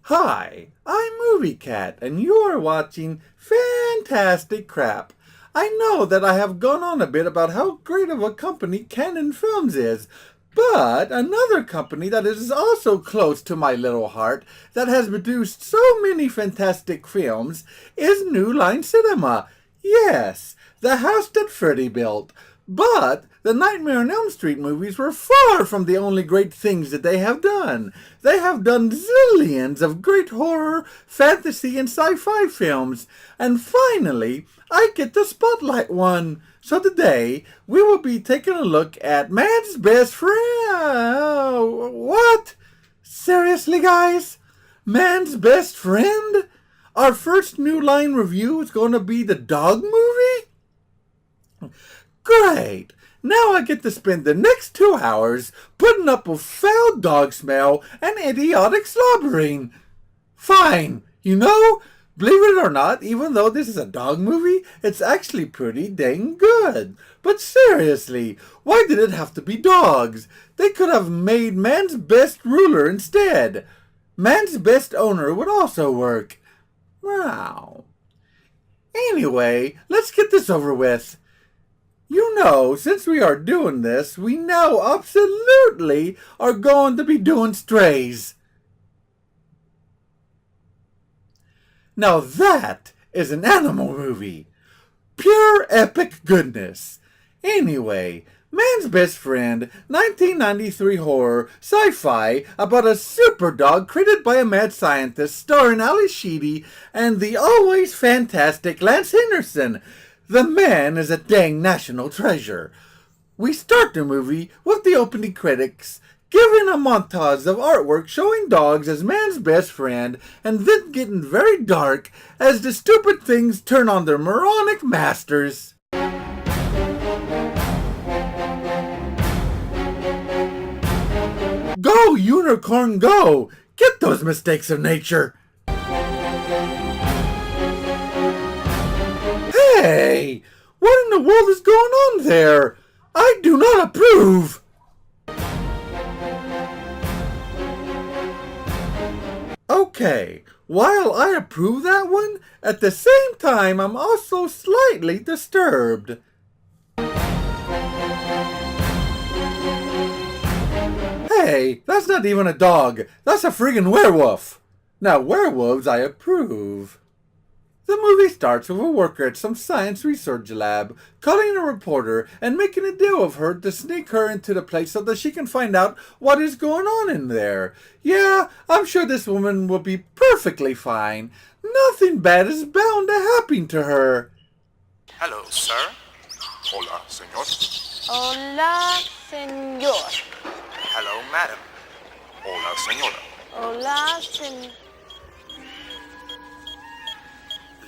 Hi, I'm Movie Cat, and you are watching Fantastic Crap. I know that I have gone on a bit about how great of a company Canon Films is, but another company that is also close to my little heart that has produced so many fantastic films is New Line Cinema. Yes, the house that Freddy built. But the Nightmare on Elm Street movies were far from the only great things that they have done. They have done zillions of great horror, fantasy, and sci-fi films. And finally, I get the spotlight one. So today, we will be taking a look at Man's Best Friend. What? Seriously, guys? Man's Best Friend? Our first New Line review is going to be the dog movie? Great! Now I get to spend the next 2 hours putting up with foul dog smell and idiotic slobbering. Fine, believe it or not, even though this is a dog movie, it's actually pretty dang good. But seriously, why did it have to be dogs? They could have made Man's Best Ruler instead. Man's Best Owner would also work. Wow. Anyway, let's get this over with. Since we are doing this, we now absolutely are going to be doing Strays. Now that is an animal movie. Pure epic goodness. Anyway, Man's Best Friend, 1993 horror, sci-fi, about a superdog created by a mad scientist starring Ali Sheedy and the always fantastic Lance Henderson. The man is a dang national treasure. We start the movie with the opening credits, giving a montage of artwork showing dogs as man's best friend, and then getting very dark as the stupid things turn on their moronic masters. Go, unicorn, go! Get those mistakes of nature! Hey! What in the world is going on there? I do not approve! Okay, while I approve that one, at the same time I'm also slightly disturbed. Hey, that's not even a dog. That's a friggin' werewolf. Now, werewolves I approve. The movie starts with a worker at some science research lab calling a reporter and making a deal with her to sneak her into the place so that she can find out what is going on in there. Yeah, I'm sure this woman will be perfectly fine. Nothing bad is bound to happen to her. Hello, sir. Hola, señor. Hola, señor. Hello, madam. Hola, señora. Hola, señor.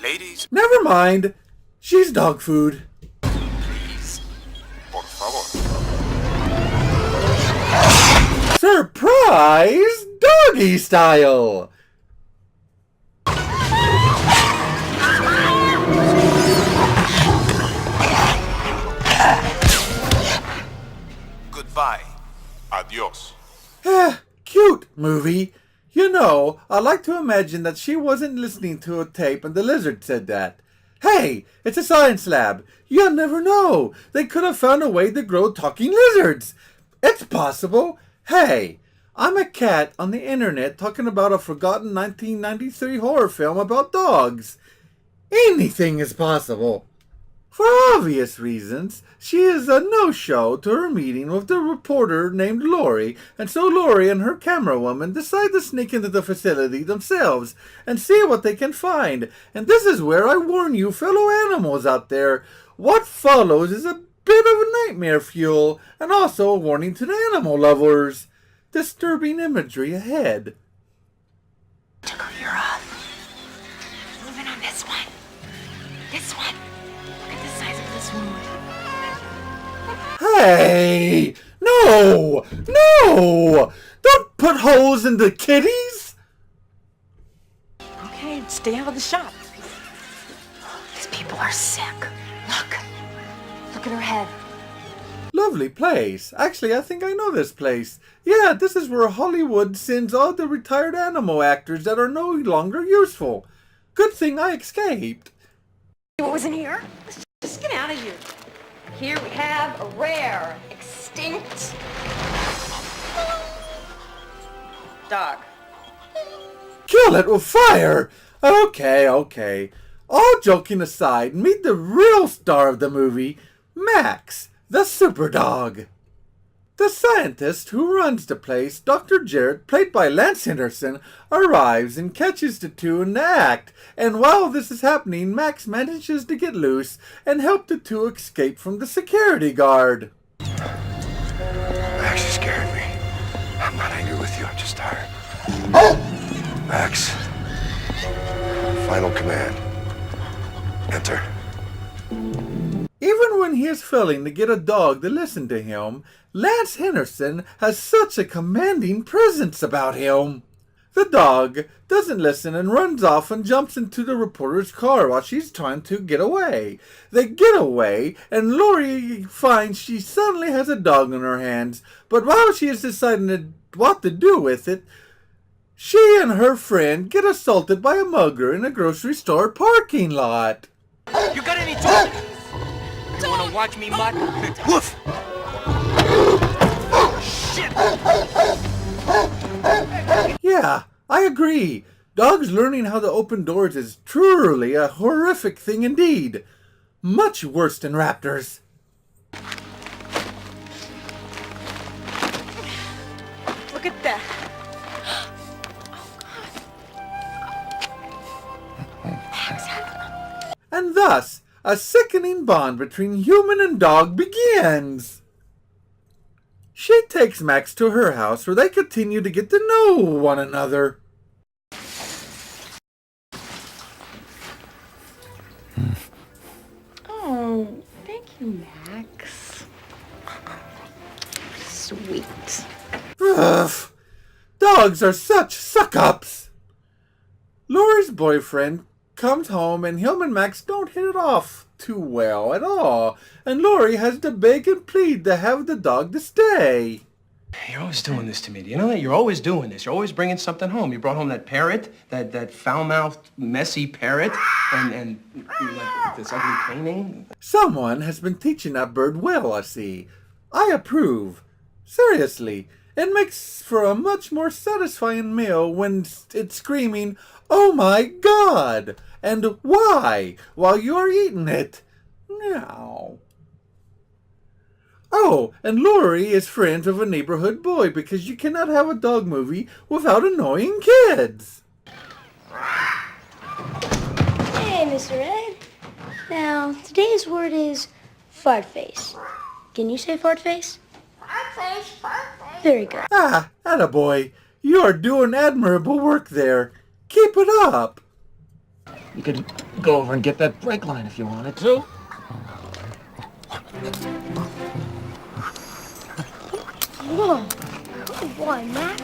Ladies, Never mind. She's dog food. please. Por favor. Surprise! Doggy style! Goodbye. Adios. Cute movie. I like to imagine that she wasn't listening to a tape and the lizard said that. Hey, it's a science lab. You'll never know. They could have found a way to grow talking lizards. It's possible. Hey, I'm a cat on the internet talking about a forgotten 1993 horror film about dogs. Anything is possible. For obvious reasons, she is a no-show to her meeting with the reporter named Lori, and so Lori and her camera woman decide to sneak into the facility themselves and see what they can find. And this is where I warn you fellow animals out there, what follows is a bit of a nightmare fuel, and also a warning to the animal lovers. disturbing imagery ahead. Took her ear off. Moving on this one. This one. Look at the size of this wound. Hey! No! No! Don't put holes in the kitties! Okay, stay out of the shop. These people are sick. Look. Look at her head. Lovely place. Actually, I think I know this place. Yeah, this is where Hollywood sends all the retired animal actors that are no longer useful. Good thing I escaped. What was in here? Let's just get out of here. Here we have a rare, extinct dog. Kill it with fire! Okay. All joking aside, meet the real star of the movie, Max, the superdog. The scientist who runs the place, Dr. Jarrett, played by Lance Henderson, arrives and catches the two in the act, and while this is happening, Max manages to get loose and help the two escape from the security guard. Max, you scared me. I'm not angry with you, I'm just tired. Max, final command. Enter. Even when he is failing to get a dog to listen to him, Lance Henderson has such a commanding presence about him. The dog doesn't listen and runs off and jumps into the reporter's car while she's trying to get away. They get away, and Lori finds she suddenly has a dog in her hands, but while she is deciding what to do with it, she and her friend get assaulted by a mugger in a grocery store parking lot. You got any dog? You wanna watch me, mutt? Woof! Shit! Yeah, I agree. Dogs learning how to open doors is truly a horrific thing indeed. Much worse than raptors. Look at that. And thus, a sickening bond between human and dog begins. She takes Max to her house where they continue to get to know one another. Oh, thank you, Max. Sweet. Ugh, dogs are such suck-ups. Lori's boyfriend comes home and him and Max don't hit it off too well at all, and Lori has to beg and plead to have the dog to stay. You're always doing this to me. Do you know that? You're always doing this. You're always bringing something home. You brought home that parrot, that foul-mouthed, messy parrot, and like, this ugly painting. Someone has been teaching that bird well, I see. I approve. Seriously, it makes for a much more satisfying meal when it's screaming, "Oh my God!" and "Why?" while you are eating it. Meow. Oh, and Lori is friends with a neighborhood boy because you cannot have a dog movie without annoying kids. Hey, Mr. Ed. Now, today's word is fart face. Can you say fart face? Very good. Ah, attaboy. You are doing admirable work there. Keep it up. You could go over and get that brake line if you wanted to. Whoa. Good boy, Max.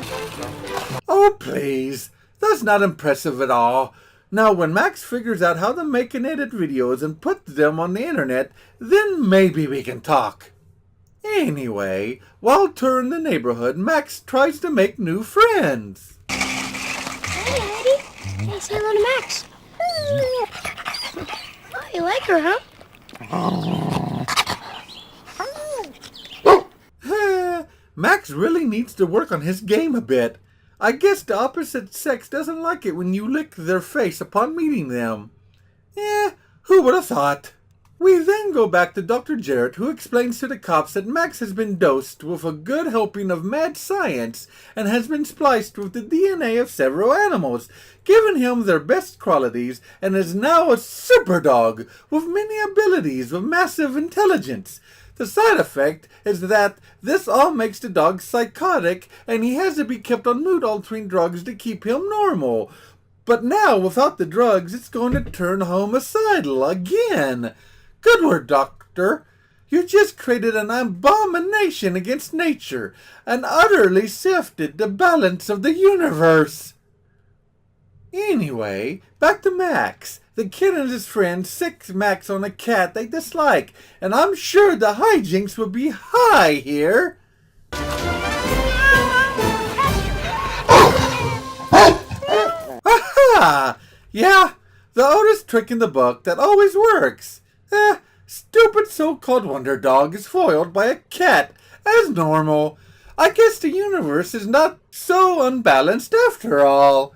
Oh, please. That's not impressive at all. Now, when Max figures out how to make and edit videos and put them on the internet, then maybe we can talk. Anyway, while touring the neighborhood, Max tries to make new friends. Hey, Eddie. Hey, say hello to Max. Oh, you like her, huh? Max really needs to work on his game a bit. I guess the opposite sex doesn't like it when you lick their face upon meeting them. Who would have thought? We then go back to Dr. Jarrett, who explains to the cops that Max has been dosed with a good helping of mad science and has been spliced with the DNA of several animals, giving him their best qualities, and is now a super dog with many abilities with massive intelligence. The side effect is that this all makes the dog psychotic and he has to be kept on mood-altering drugs to keep him normal. But now, without the drugs, it's going to turn homicidal again. Good word, Doctor. You just created an abomination against nature and utterly shifted the balance of the universe. Anyway, back to Max. The kid and his friend sick Max on a cat they dislike, and I'm sure the hijinks would be high here. Aha! Yeah, the oldest trick in the book that always works. Stupid so-called wonder dog is foiled by a cat, as normal. I guess the universe is not so unbalanced after all.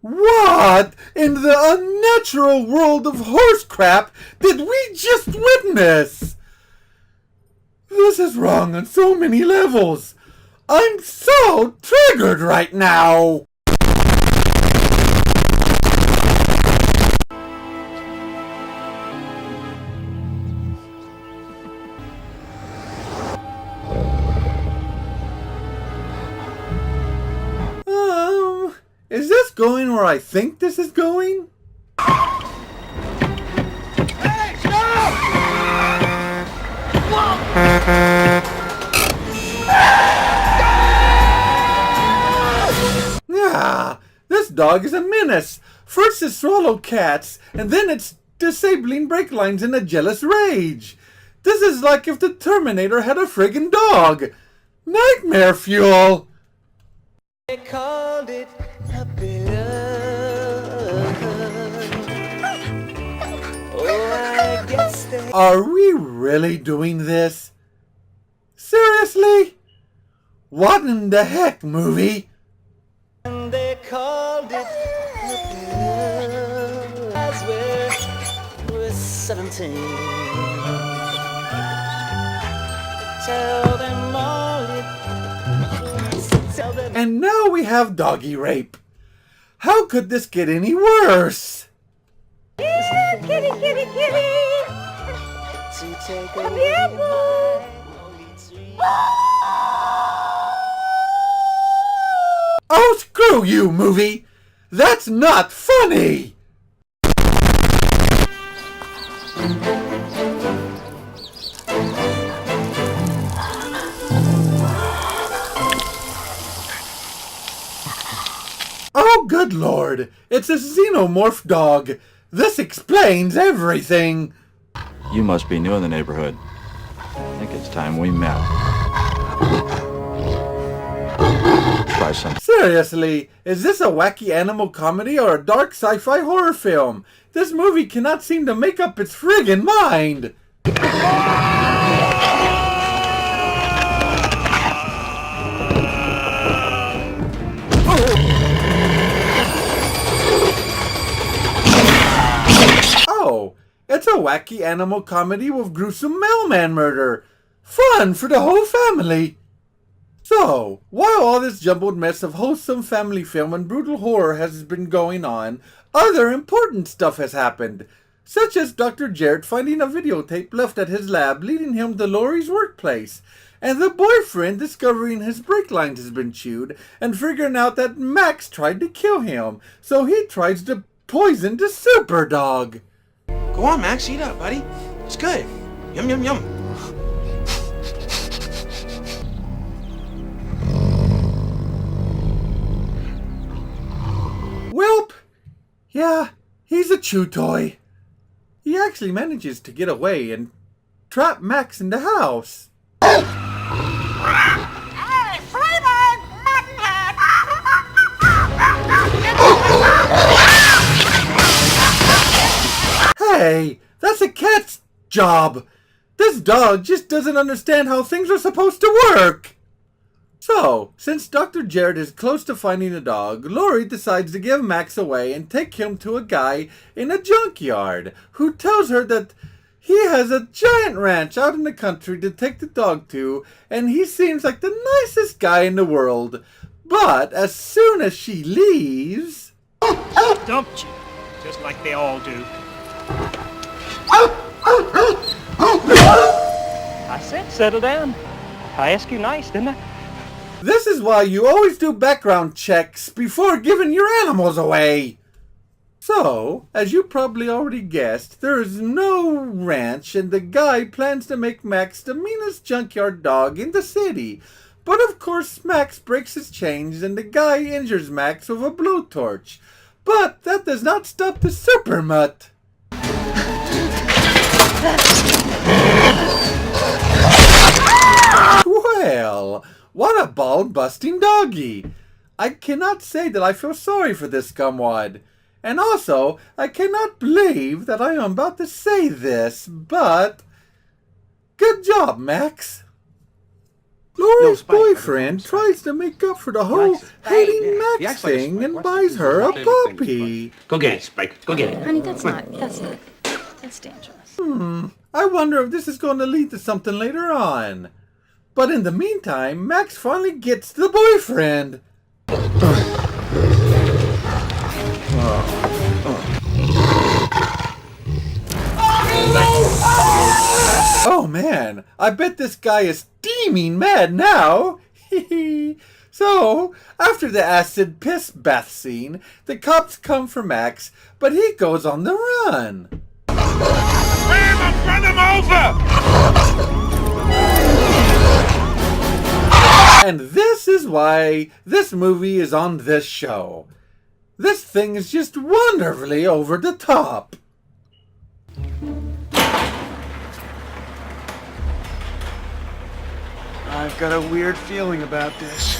What in the unnatural world of horse crap did we just witness? This is wrong on so many levels. I'm so triggered right now. Is this going where I think this is going? Hey, stop! Yeah, this dog is a menace. First it swallow cats, and then it's disabling brake lines in a jealous rage. This is like if the Terminator had a friggin' dog. Nightmare fuel. They called it happy love. Oh, I guess they... Are we really doing this? Seriously? What in the heck, movie? And they called it happy love. As we're 17. Tell them all it. Tell them. And now we have doggy rape. How could this get any worse? Kitty, kitty, kitty. To take away my only dream. Oh, screw you, movie! That's not funny! Oh, good lord! It's a xenomorph dog! This explains everything! You must be new in the neighborhood. I think it's time we met. Try some. Seriously, is this a wacky animal comedy or a dark sci-fi horror film? This movie cannot seem to make up its friggin' mind! Oh, it's a wacky animal comedy with gruesome mailman murder. Fun for the whole family! So, while all this jumbled mess of wholesome family film and brutal horror has been going on, other important stuff has happened, such as Dr. Jarrett finding a videotape left at his lab leading him to Laurie's workplace, and the boyfriend discovering his brake lines has been chewed and figuring out that Max tried to kill him, so he tries to poison the superdog. Go on, Max, eat up, buddy. It's good. Yum, yum, yum. Welp! Yeah, he's a chew toy. He actually manages to get away and trap Max in the house. Hey, Freeman! Muttonhead! Hey, that's a cat's job. This dog just doesn't understand how things are supposed to work. So, since Dr. Jared is close to finding a dog, Lori decides to give Max away and take him to a guy in a junkyard who tells her that he has a giant ranch out in the country to take the dog to, and he seems like the nicest guy in the world. But as soon as she leaves... Dumped you, just like they all do. I said settle down. I asked you nice, didn't I? This is why you always do background checks before giving your animals away. So, as you probably already guessed, there is no ranch and the guy plans to make Max the meanest junkyard dog in the city. But of course Max breaks his chains and the guy injures Max with a blowtorch. But that does not stop the super mutt. Well, what a ball-busting doggy. I cannot say that I feel sorry for this scumwad. And also, I cannot believe that I am about to say this, but... good job, Max. Lori's boyfriend tries to make up for the whole hating Max thing and buys her a puppy. Go get it, Spike. Go get it. Honey, that's dangerous. I wonder if this is going to lead to something later on. But in the meantime, Max finally gets the boyfriend. Oh man, I bet this guy is steaming mad now. So, after the acid piss bath scene, the cops come for Max, but he goes on the run. Run him over! And this is why this movie is on this show. This thing is just wonderfully over the top. I've got a weird feeling about this.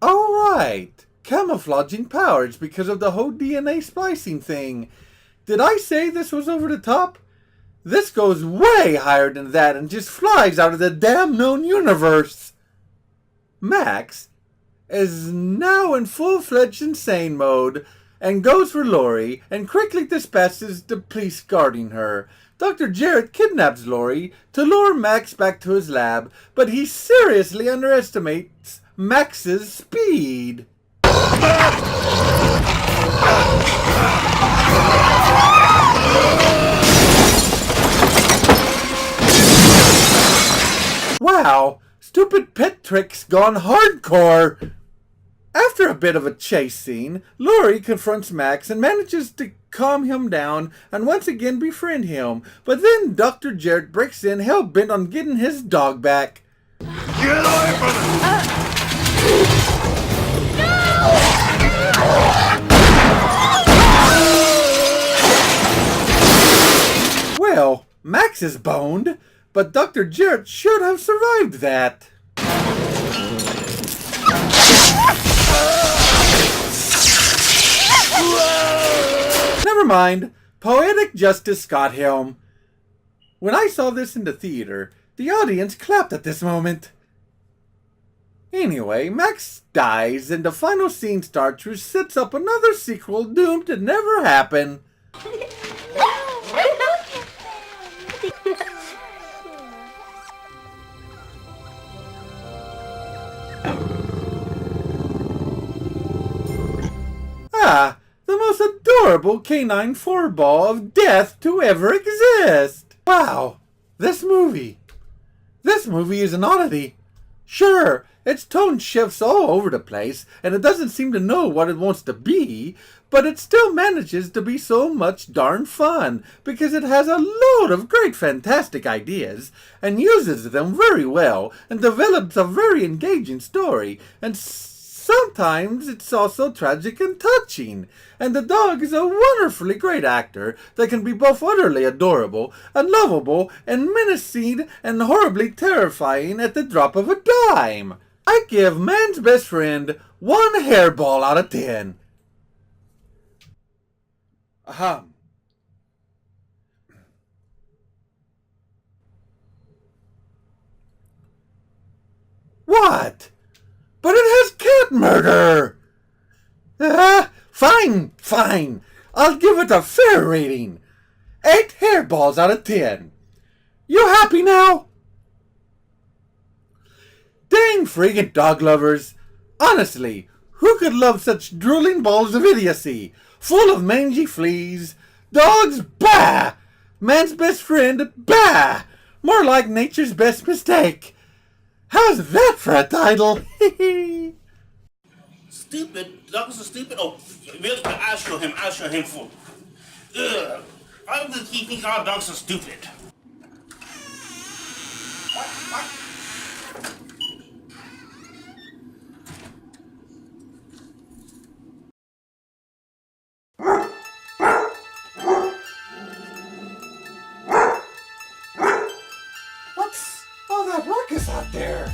Alright, camouflaging powers because of the whole DNA splicing thing. Did I say this was over the top? This goes way higher than that and just flies out of the damn known universe. Max is now in full-fledged insane mode and goes for Lori and quickly dispatches the police guarding her. Dr. Jarrett kidnaps Lori to lure Max back to his lab, but he seriously underestimates Max's speed. Wow, stupid pet tricks gone hardcore. After a bit of a chase scene, Lori confronts Max and manages to calm him down and once again befriend him. But then Dr. Jarrett breaks in, hell-bent on getting his dog back. Get away from him! Well, Max is boned, but Dr. Jarrett should have survived that. Never mind, poetic justice got him. When I saw this in the theater, the audience clapped at this moment. Anyway, Max dies and the final scene starts, which sets up another sequel doomed to never happen. The most adorable canine four-ball of death to ever exist. Wow, this movie is an oddity. Sure, its tone shifts all over the place, and it doesn't seem to know what it wants to be, but it still manages to be so much darn fun, because it has a load of great fantastic ideas, and uses them very well, and develops a very engaging story, and sometimes it's also tragic and touching, and the dog is a wonderfully great actor that can be both utterly adorable and lovable and menacing and horribly terrifying at the drop of a dime. I give Man's Best Friend 1 hairball out of 10. Ahem. What? But it has cat murder! Fine. I'll give it a fair rating. 8 hairballs out of 10. You happy now? Dang friggin' dog lovers. Honestly, who could love such drooling balls of idiocy, full of mangy fleas? Dogs, bah! Man's best friend, bah! More like nature's best mistake. How's that for a title? Stupid. Dogs are stupid. Oh, really? I'll show him for. Ugh. Why do he think our dogs are stupid? What? What's all that ruckus out there?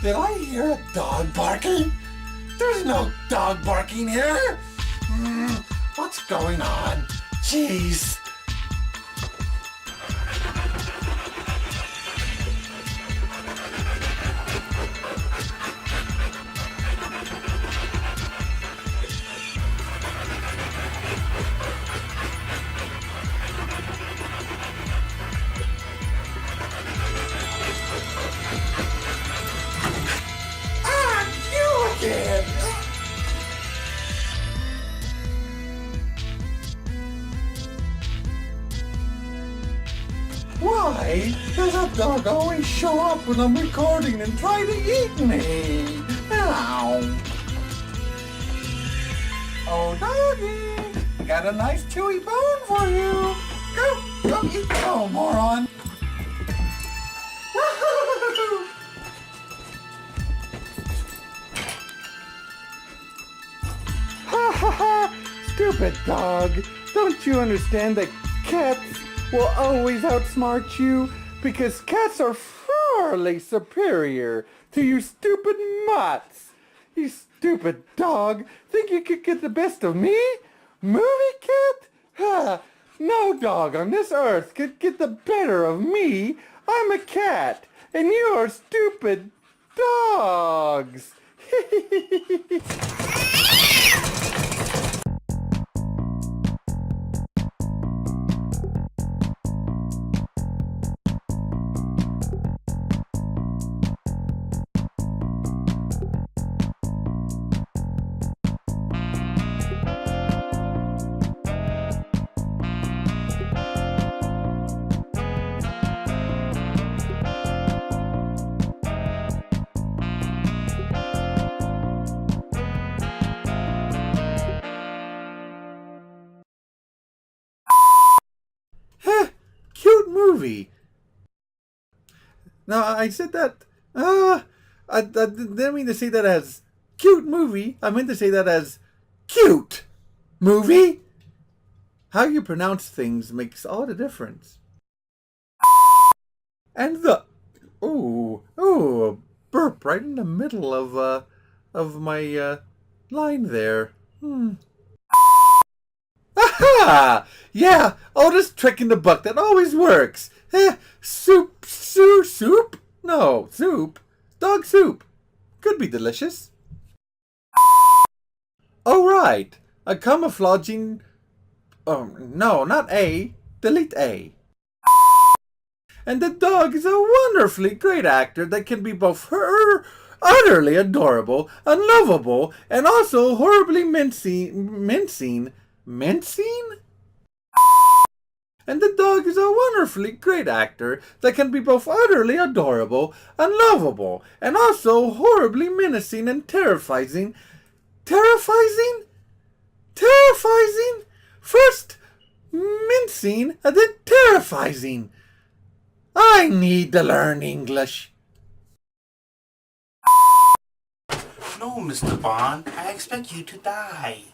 Did I hear a dog barking? There's no dog barking here. What's going on? Jeez. Again. Why does a dog always show up when I'm recording and try to eat me? Ow. Oh, doggy, I got a nice chewy bone for you. Go eat the bone, moron. Stupid dog. Don't you understand that cats will always outsmart you? Because cats are far superior to you stupid mutts. You stupid dog. Think you could get the best of me? Movie cat? No dog on this earth could get the better of me. I'm a cat, and you are stupid dogs. Movie. Now I said that. I didn't mean to say that as cute movie. I meant to say that as cute movie. How you pronounce things makes all the difference. And the a burp right in the middle of my line there. Aha! Yeah, oldest trick in the book that always works. Soup? No, soup. Dog soup. Could be delicious. Oh, right. A camouflaging... Oh, no, not A. Delete A. And the dog is a wonderfully great actor that can be both utterly adorable and lovable and also horribly mincing? And the dog is a wonderfully great actor that can be both utterly adorable and lovable, and also horribly menacing and terrifying. Terrifying? First mincing and then terrifying. I need to learn English. No, Mr. Bond. I expect you to die.